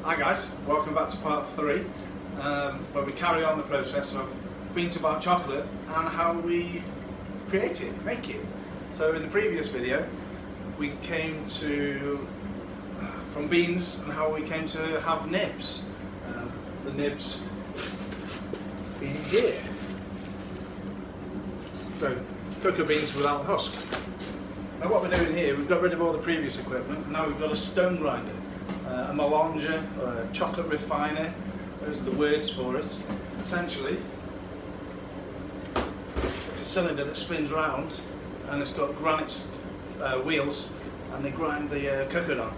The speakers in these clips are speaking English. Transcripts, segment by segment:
Hi guys, welcome back to part 3 where we carry on the process of bean to bar chocolate and how we create it, make it. So in the previous video we came to from beans and how we came to have nibs. The nibs being here. So cocoa beans without the husk. Now what we're doing here, we've got rid of all the previous equipment, and now we've got a stone grinder. A melanger, or a chocolate refiner, those are the words for it. Essentially, it's a cylinder that spins round and it's got granite wheels, and they grind the cocoa down.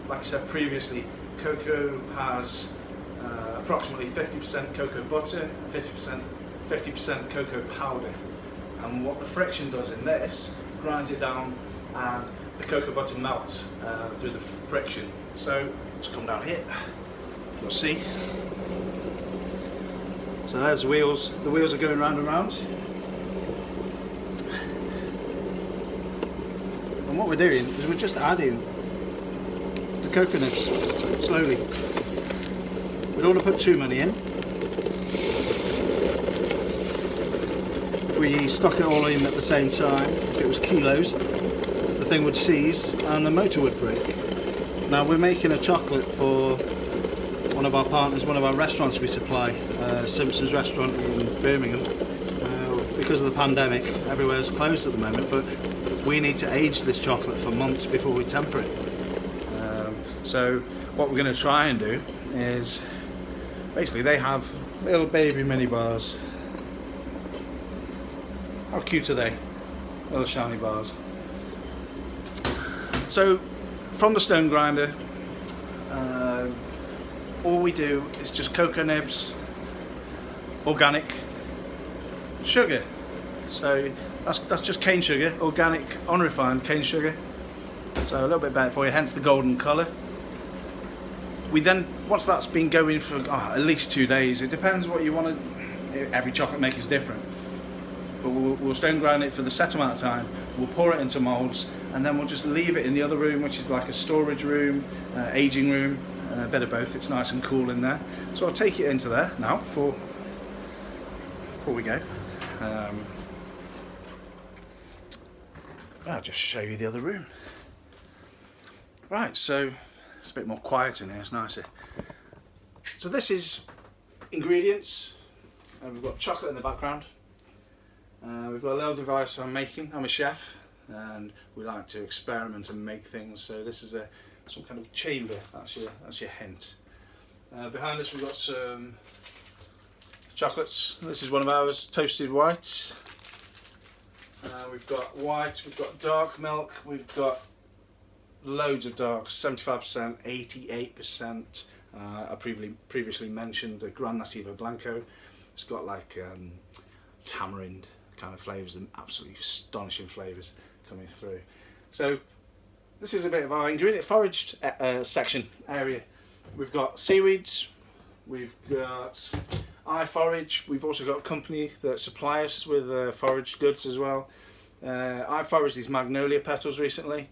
Like I said previously, cocoa has approximately 50% cocoa butter and 50% cocoa powder. And what the friction does in this, grinds it down, and the cocoa butter melts through the friction. So let's come down here, you'll see. So there's the wheels are going round and round. And what we're doing is we're just adding the cocoa nibs slowly. We don't want to put too many in. If we stock it all in at the same time, if it was kilos, the thing would seize and the motor would break. Now we're making a chocolate for one of our partners, one of our restaurants we supply, Simpson's restaurant in Birmingham. Because of the pandemic, everywhere's closed at the moment, but we need to age this chocolate for months before we temper it. So what we're going to try and do is, basically they have little baby mini bars. How cute are they? Little shiny bars. So from the stone grinder, all we do is just cocoa nibs, organic, sugar. So that's just cane sugar, organic, unrefined cane sugar. So a little bit better for you, hence the golden colour. We then, once that's been going for at least 2 days, it depends what you want to, every chocolate maker is different. But we'll stone grind it for the set amount of time, we'll pour it into moulds, and then we'll just leave it in the other room, which is like a storage room, aging room, a bit of both. It's nice and cool in there. So I'll take it into there now before we go. I'll just show you the other room. Right, so it's a bit more quiet in here, it's nicer. So this is ingredients, and we've got chocolate in the background. We've got a little device I'm making. I'm a chef and we like to experiment and make things, so this is some kind of chamber. That's your hint. Behind us we've got some chocolates. This is one of ours, toasted whites. We've got white, we've got dark milk, we've got loads of darks, 75%, 88%. I previously mentioned the Gran Nasivo Blanco. It's got like tamarind kind of flavours and absolutely astonishing flavours coming through. So this is a bit of our ingredient foraged section area. We've got seaweeds, we've got forage, we've also got a company that supply us with foraged goods as well. I foraged these magnolia petals recently,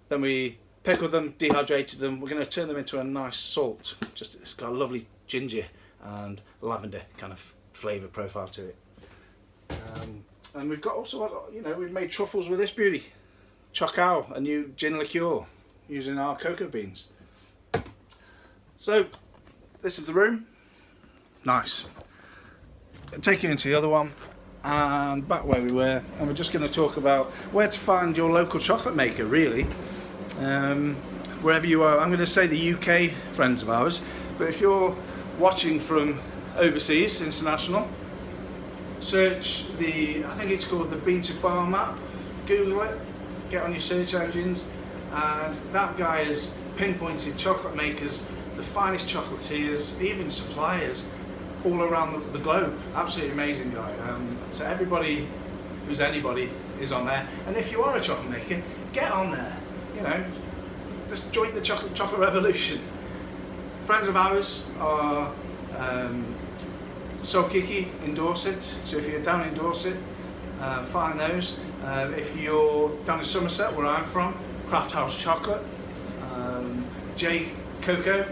then we pickled them, dehydrated them. We're going to turn them into a nice salt. It's got a lovely ginger and lavender kind of flavour profile to it. And we've got also, we've made truffles with this beauty. Chocow, a new gin liqueur using our cocoa beans. So this is the room. Nice. Take you into the other one and back where we were, and we're just going to talk about where to find your local chocolate maker, really. Wherever you are, I'm going to say the UK friends of ours, but if you're watching from overseas, international, search I think it's called the Bean to Bar map, Google it, get on your search engines, and that guy has pinpointed chocolate makers, the finest chocolatiers, even suppliers all around the globe. Absolutely amazing guy. So everybody who's anybody is on there, and if you are a chocolate maker, get on there, just join the chocolate revolution. Friends of ours are So Kiki in Dorset, so if you're down in Dorset, find those. If you're down in Somerset, where I'm from, Craft House Chocolate, Jay cocoa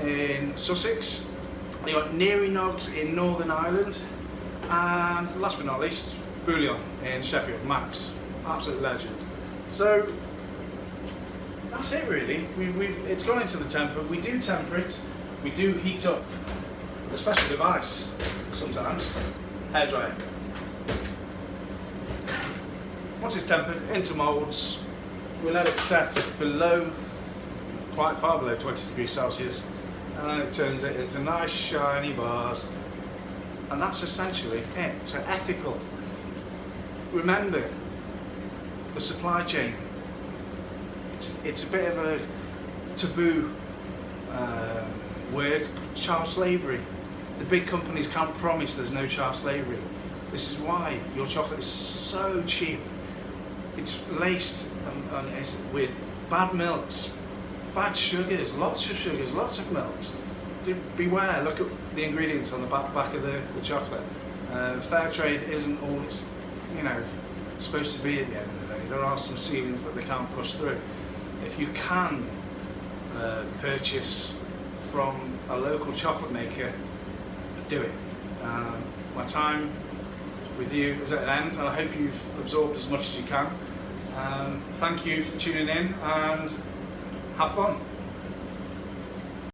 in Sussex. They got Neary Nogs in Northern Ireland, and last but not least, Bouillon in Sheffield. Max, absolute legend. So that's it really. It's gone into the temper. We do temper it. We do heat up a special device sometimes, hairdryer. Once it's tempered into moulds, we let it set below, quite far below 20 degrees Celsius, and then it turns it into nice shiny bars, and that's essentially it. So ethical. Remember the supply chain. It's a bit of a taboo word, child slavery. The big companies can't promise there's no child slavery. This is why your chocolate is so cheap. It's laced with bad milks, bad sugars, lots of milks. Beware, look at the ingredients on the back of the chocolate. Fair trade isn't all it's supposed to be at the end of the day. There are some ceilings that they can't push through. If you can purchase from a local chocolate maker, do it. My time with you is at an end, and I hope you've absorbed as much as you can. Thank you for tuning in, and have fun.